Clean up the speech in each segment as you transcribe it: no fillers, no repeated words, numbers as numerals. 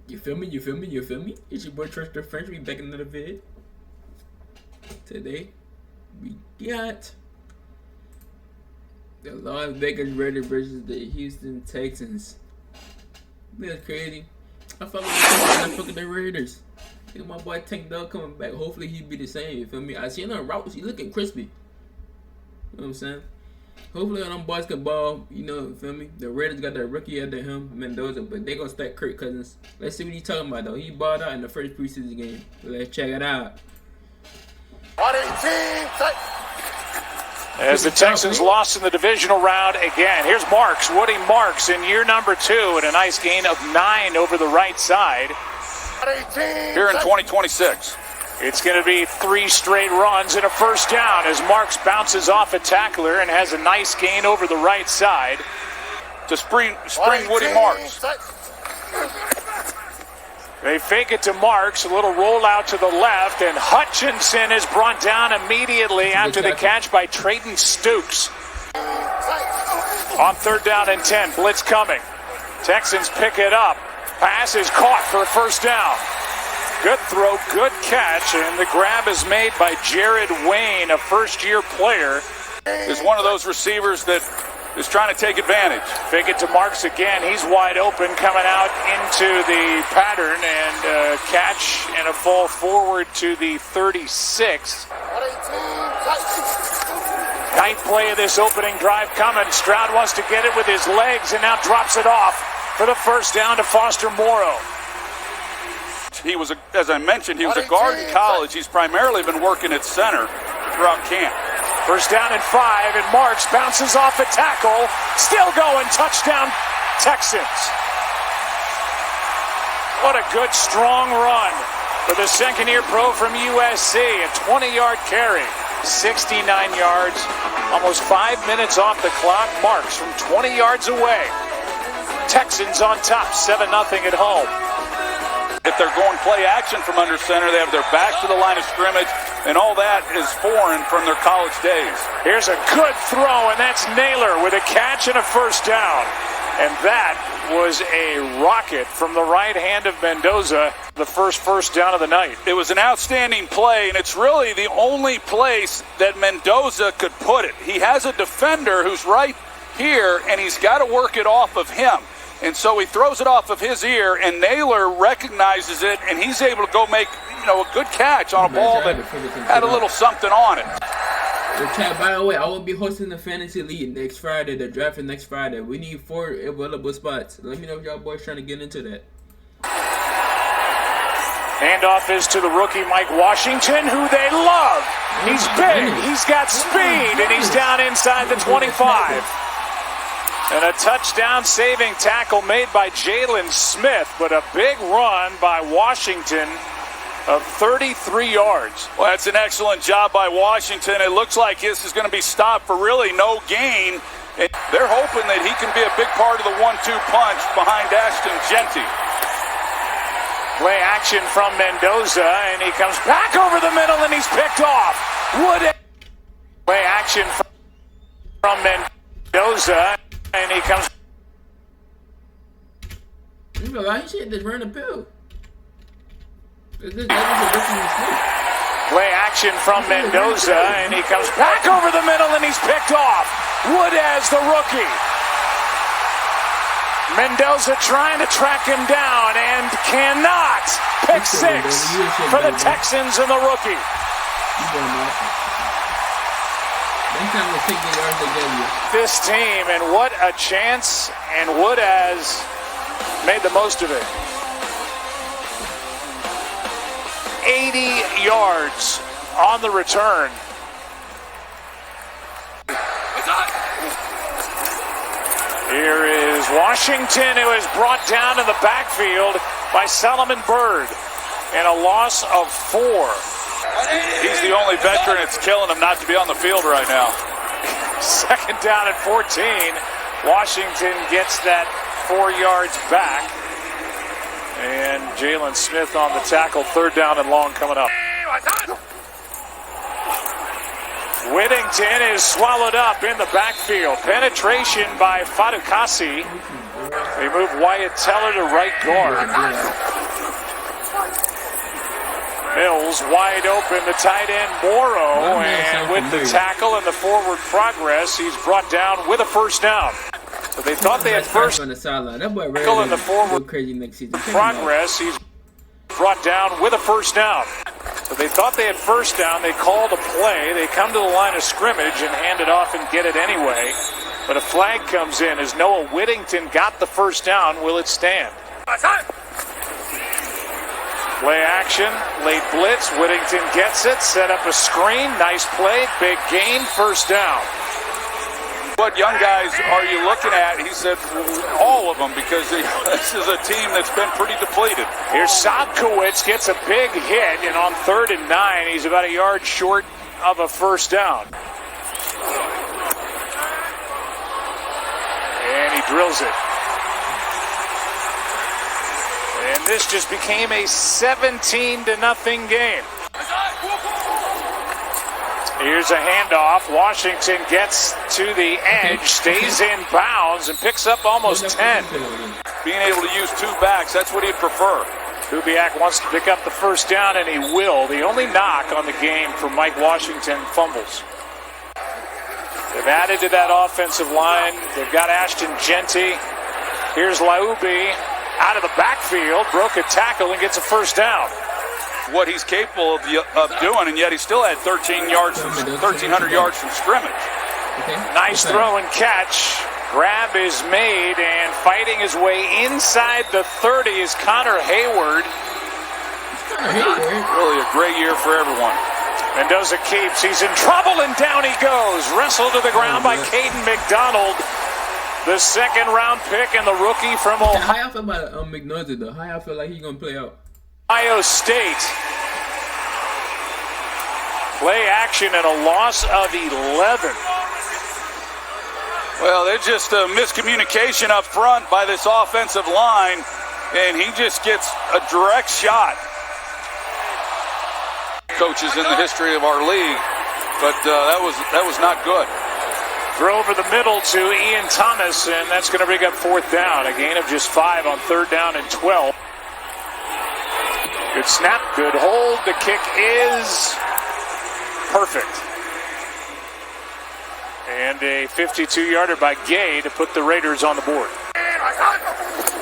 You feel me? You feel me? You feel me? It's your boy Trust the French. We back in another vid. Today, we got the Las Vegas Raiders versus the Houston Texans. That's crazy. I fuck with the Raiders. You know, my boy Tank Dog coming back. Hopefully he be the same. You feel me? I seen him routes. He looking crispy. You know what I'm saying? Hopefully them boys can ball. You know, you feel me? The Raiders got that rookie under him, Mendoza, but they gonna stack Kirk Cousins. Let's see what he's talking about though. He balled out in the first preseason game. So let's check it out. 118. As the Texans lost in the divisional round again. Here's Marks, Woody Marks in year number 2 and a nice gain of 9 over the right side. Here in 2026. It's going to be 3 straight runs and a first down as Marks bounces off a tackler and has a nice gain over the right side. To spring Woody Marks. They fake it to Marks, a little rollout to the left, and Hutchinson is brought down immediately after the catch by Trayton Stukes. On 3rd down and 10, blitz coming. Texans pick it up. Pass is caught for a first down. Good throw, good catch, and the grab is made by Jared Wayne, a first-year player. Is one of those receivers that is trying to take advantage. Fake it to Marks again. He's wide open, coming out into the pattern, and catch and a fall forward to the 36. Ninth play of this opening drive coming. Stroud wants to get it with his legs and now drops it off for the first down to Foster Morrow. He was, as I mentioned, he was a guard in college. He's primarily been working at center throughout camp. First down and 5, and Marks bounces off a tackle. Still going, touchdown, Texans. What a good, strong run for the second-year pro from USC. A 20-yard carry, 69 yards, almost 5 minutes off the clock. Marks from 20 yards away. Texans on top, 7-0 at home. If they're going play action from under center, they have their back to the line of scrimmage, and all that is foreign from their college days. Here's a good throw, and that's Naylor with a catch and a first down. And that was a rocket from the right hand of Mendoza, the first down of the night. It was an outstanding play, and it's really the only place that Mendoza could put it. He has a defender who's right here, and he's got to work it off of him. And so he throws it off of his ear, and Naylor recognizes it, and he's able to go make, a good catch on a ball that had a little something on it. Chat, by the way, I will be hosting the Fantasy League next Friday, the draft next Friday. We need 4 available spots. Let me know if y'all boys trying to get into that. Handoff is to the rookie Mike Washington, who they love. He's big, he's got speed, and he's down inside the 25. And a touchdown-saving tackle made by Jalen Smith, but a big run by Washington of 33 yards. Well, that's an excellent job by Washington. It looks like this is going to be stopped for really no gain. And they're hoping that he can be a big part of the 1-2 punch behind Ashton Genty. Play action from Mendoza, and he comes back over the middle, and he's picked off. Play action from Mendoza. And he comes. You know, he should just run a pill. Play action from Mendoza, and he comes back over the middle, and he's picked off. Woodaz, the rookie. Mendoza trying to track him down and cannot. Pick 6 for the Texans and the rookie. This team, and what a chance, and Woodaz made the most of it. 80 yards on the return. Here is Washington, who is brought down in the backfield by Solomon Byrd, and a loss of 4. He's the only veteran it's killing him not to be on the field right now. Second down at 14. Washington gets that 4 yards back. And Jalen Smith on the tackle. 3rd down and long coming up. Whittington is swallowed up in the backfield. Penetration by Fadukasi. They move Wyatt Teller to right guard. Mills wide open, the tight end Morrow, and with the tackle and the forward progress, he's brought down with a first down. So they thought they had first on the sideline. That boy tackle in the forward crazy next season. Progress, he's brought down with a first down. So they thought they had first down. They called a play. They come to the line of scrimmage and hand it off and get it anyway. But a flag comes in as Noah Whittington got the first down. Will it stand? Play action, late blitz. Whittington gets it, set up a screen. Nice play, big gain, first down. What young guys are you looking at? He said all of them, because this is a team that's been pretty depleted. Here's Sobkowitz, gets a big hit, and on 3rd and 9, he's about a yard short of a first down. And he drills it. And this just became a 17-0 game. Here's a handoff. Washington gets to the edge, stays in bounds, and picks up almost 10. Being able to use two backs, that's what he'd prefer. Kubiak wants to pick up the first down, and he will. The only knock on the game for Mike Washington, fumbles. They've added to that offensive line. They've got Ashton Genty. Here's Laubi out of the backfield, broke a tackle and gets a first down. What he's capable of doing, and yet he still had 1,300 yards from scrimmage. Nice throw and catch. Grab is made, and fighting his way inside the 30 is Connor Hayward. Really a great year for everyone. Mendoza keeps. He's in trouble, and down he goes. Wrestled to the ground by Caden McDonald. The second-round pick and the rookie from Ohio. How y'all feel about McNuggets, though? How y'all feel like he's going to play out? Ohio State. Play action and a loss of 11. Well, there's just a miscommunication up front by this offensive line, and he just gets a direct shot. Coaches in the history of our league, but that was not good. Throw over the middle to Ian Thomas, and that's going to bring up 4th down. A gain of just 5 on 3rd down and 12. Good snap, good hold. The kick is perfect. And a 52-yarder by Gay to put the Raiders on the board.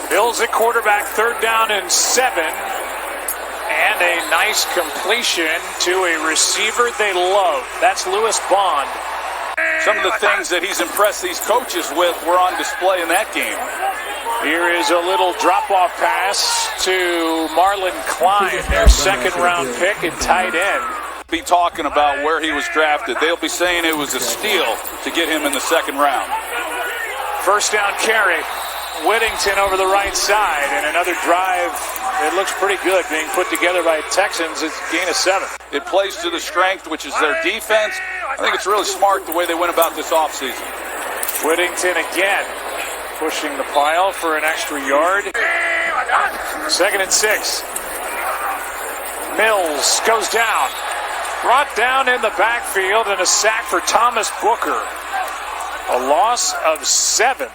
Bills at quarterback, 3rd down and 7. And a nice completion to a receiver they love. That's Lewis Bond. Some of the things that he's impressed these coaches with were on display in that game. Here is a little drop-off pass to Marlon Klein, their second-round pick and tight end. Be talking about where he was drafted. They'll be saying it was a steal to get him in the 2nd round. First down carry. Whittington over the right side, and another drive that looks pretty good being put together by Texans. It's a gain of 7. It plays to the strength, which is their defense. I think it's really smart the way they went about this offseason. Whittington again pushing the pile for an extra yard. 2nd and 6. Mills goes down. Brought down in the backfield, and a sack for Thomas Booker. A loss of 7.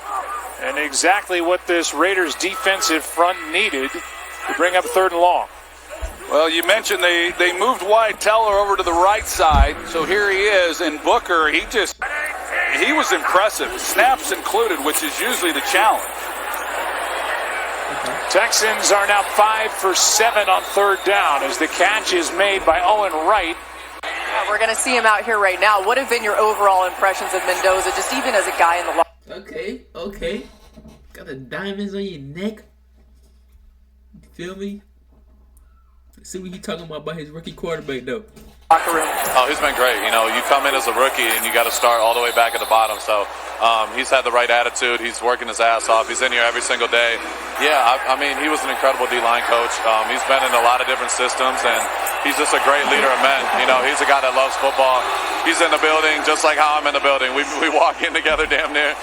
And exactly what this Raiders defensive front needed to bring up 3rd and long. Well, you mentioned they moved Wyatt Teller over to the right side, so here he is. And Booker, he was impressive, snaps included, which is usually the challenge. Texans are now 5 for 7 on 3rd down as the catch is made by Owen Wright. We're going to see him out here right now. What have been your overall impressions of Mendoza, just even as a guy in the locker? Okay. Got the diamonds on your neck. You feel me? Let's see what he talking about his rookie quarterback, though. Oh, he's been great. You know, you come in as a rookie and you got to start all the way back at the bottom. So he's had the right attitude. He's working his ass off. He's in here every single day. Yeah, I mean, he was an incredible D-line coach. He's been in a lot of different systems, and he's just a great leader of men. You know, he's a guy that loves football. He's in the building just like how I'm in the building. We walk in together damn near.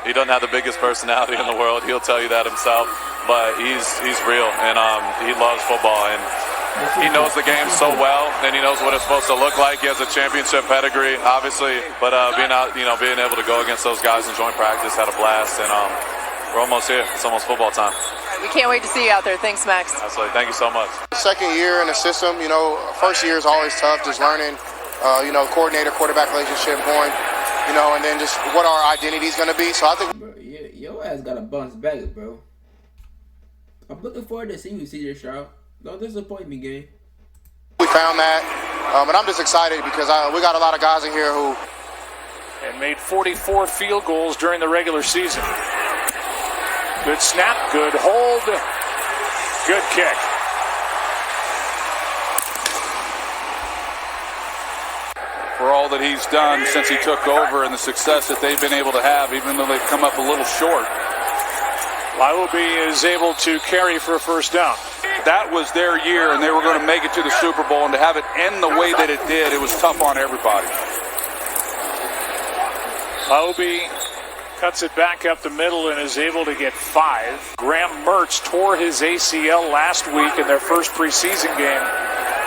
He doesn't have the biggest personality in the world. He'll tell you that himself. But he's real, and he loves football. And he knows the game so well, and he knows what it's supposed to look like. He has a championship pedigree, obviously, but being able to go against those guys and join practice, had a blast, and we're almost here. It's almost football time. We can't wait to see you out there. Thanks, Max. Absolutely. Thank you so much. Second year in the system, first year is always tough, just learning, coordinator-quarterback relationship going, and then just what our identity is going to be. So I think... Bro, your ass got to bounce back, bro. I'm looking forward to seeing you, CJ Stroud. Don't disappoint me, gang. We found that, and I'm just excited because we got a lot of guys in here who... And made 44 field goals during the regular season. Good snap, good hold, good kick. For all that he's done since he took over and the success that they've been able to have, even though they've come up a little short. Laiubi is able to carry for a first down. That was their year, and they were going to make it to the Super Bowl, and to have it end the way that it did, it was tough on everybody. Laiubi cuts it back up the middle and is able to get 5. Graham Mertz tore his ACL last week in their first preseason game.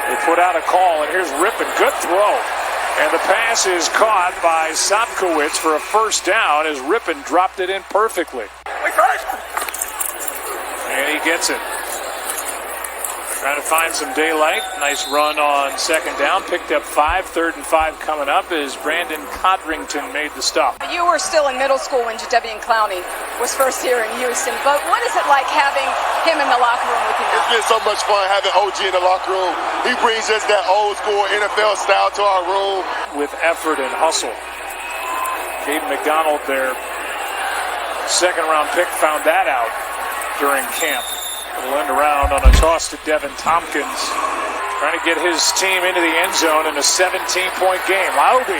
They put out a call, and here's Rippon. Good throw. And the pass is caught by Sopkowitz for a first down as Rippon dropped it in perfectly. And he gets it. Trying to find some daylight. Nice run on second down. Picked up 5. 3rd and 5 coming up as Brandon Codrington made the stop. You were still in middle school when Jadeveon Clowney was first here in Houston, but what is it like having him in the locker room with you now? It's been so much fun having OG in the locker room. He brings us that old school NFL style to our room. With effort and hustle. Caden McDonald, their second-round pick, found that out during camp. It'll end around on a toss to Devin Tompkins. Trying to get his team into the end zone in a 17-point game. Laiubi.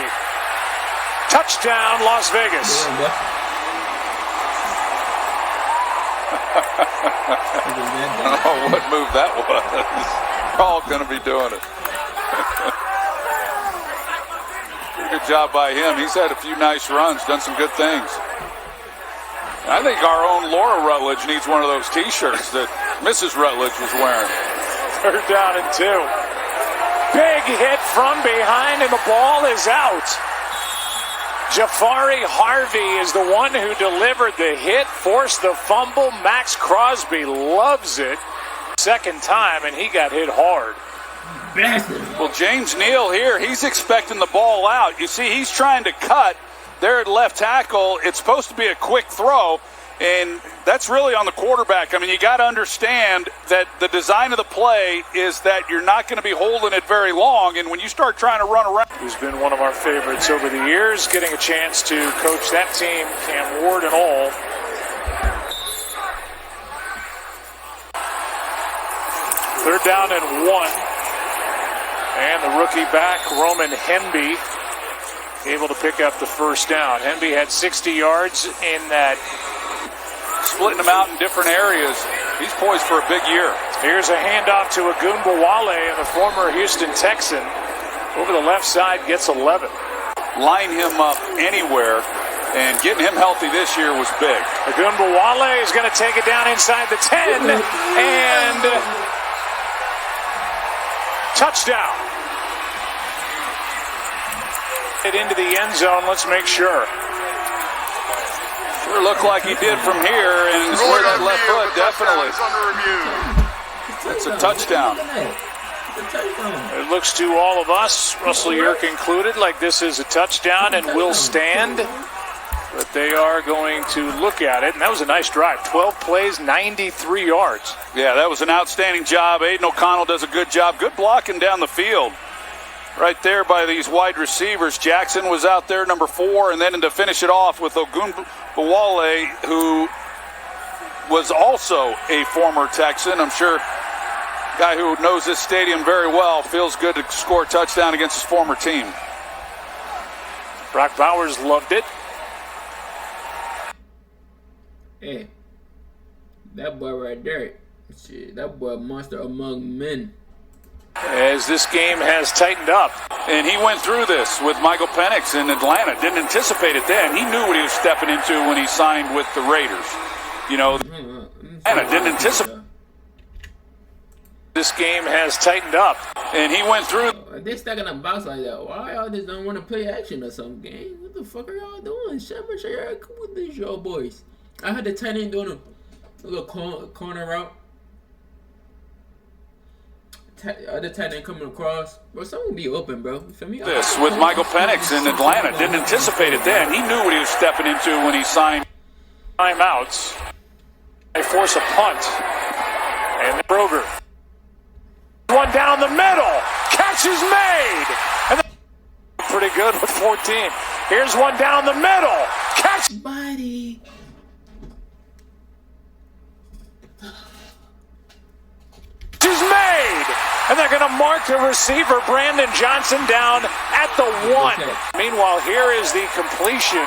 Touchdown, Las Vegas. I don't know what move that was. We're all going to be doing it. Good job by him. He's had a few nice runs, done some good things. I think our own Laura Rutledge needs one of those T-shirts that Mrs. Rutledge was wearing. 3rd down and 2. Big hit from behind, and the ball is out. Jafari Harvey is the one who delivered the hit, forced the fumble. Max Crosby loves it. Second time, and he got hit hard. Well, James Neal here, he's expecting the ball out. You see, he's trying to cut there at left tackle. It's supposed to be a quick throw, and that's really on the quarterback. I mean, you got to understand that the design of the play is that you're not going to be holding it very long, and when you start trying to run around. Who's been one of our favorites over the years, getting a chance to coach that team, Cam Ward and all. Third down and 1. And the rookie back, Roman Hemby, able to pick up the first down. Hemby had 60 yards in that. Splitting them out in different areas. He's poised for a big year. Here's a handoff to Ogunbowale, and the former Houston Texan over the left side gets 11. Line him up anywhere, and getting him healthy this year was big. Ogunbowale is going to take it down inside the 10, and touchdown. Into the end zone. Let's make sure. Sure looked like he did from here, and with that left foot, definitely. It's a touchdown. It looks to all of us, Russell Yerk included, like this is a touchdown and will stand. But they are going to look at it, and that was a nice drive. 12 plays, 93 yards. Yeah, that was an outstanding job. Aiden O'Connell does a good job. Good blocking down the field. Right there by these wide receivers. Jackson was out there, number 4, and then to finish it off with Ogunbowale, who was also a former Texan. I'm sure a guy who knows this stadium very well, feels good to score a touchdown against his former team. Brock Bowers loved it. Hey, that boy right there, shit, that boy a monster among men. As this game has tightened up. And he went through this with Michael Penix in Atlanta. Didn't anticipate it then. He knew what he was stepping into when he signed with the Raiders. You know, Atlanta didn't anticipate. This game has tightened up. And he went through. They stuck in a box like that. Why y'all just don't want to play action or something, gang? What the fuck are y'all doing? Shut your cool with these y'all boys. I heard the tight end doing A little corner route. Other tight end coming across. Bro, someone will be open, bro. You feel me? This with Michael Penix in Atlanta. Didn't anticipate it then. He knew what he was stepping into when he signed. Timeouts. They force a punt. And Broger. One down the middle. Catch is made. And pretty good with 14. Here's one down the middle. Catch. Buddy. Is made. And they're going to mark the receiver, Brandon Johnson, down at the 1. Okay. Meanwhile, here is the completion.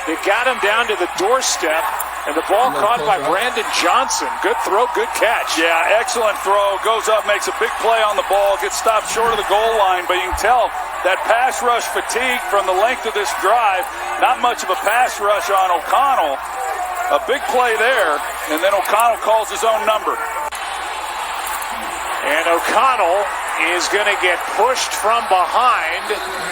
They got him down to the doorstep. And the ball caught by Brandon Johnson. Good throw, good catch. Yeah, excellent throw. Goes up, makes a big play on the ball, gets stopped short of the goal line. But you can tell that pass rush fatigue from the length of this drive. Not much of a pass rush on O'Connell. A big play there, and then O'Connell calls his own number. And O'Connell is going to get pushed from behind.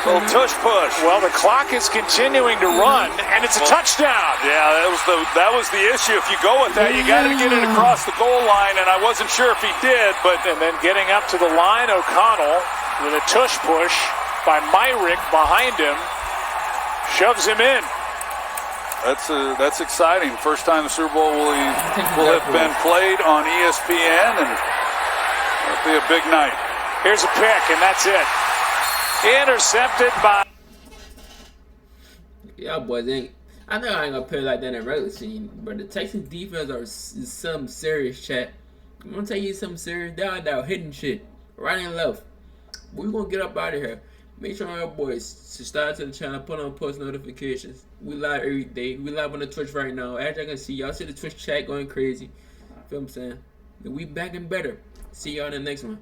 Little tush push. Well, the clock is continuing to run, and it's a touchdown. Yeah, that was the issue. If you go with that, you got to get it across the goal line, and I wasn't sure if he did, but And then getting up to the line, O'Connell with a tush push by Myrick behind him, shoves him in. that's exciting. First time the Super Bowl will have been played on ESPN, and it'll be a big night. Here's a pick, and that's it. Intercepted by... Y'all boys ain't. I know I ain't gonna play like that in regular season, but the Texans defense are some serious, chat. I'm gonna tell you something serious. They're hitting shit right and left. We're gonna get up out of here. Make sure our boys subscribe to the channel, put on post notifications. We live every day. We live on the Twitch right now. As y'all can see, y'all see the Twitch chat going crazy. Feel what I'm saying? And we back and better. See y'all in the next one.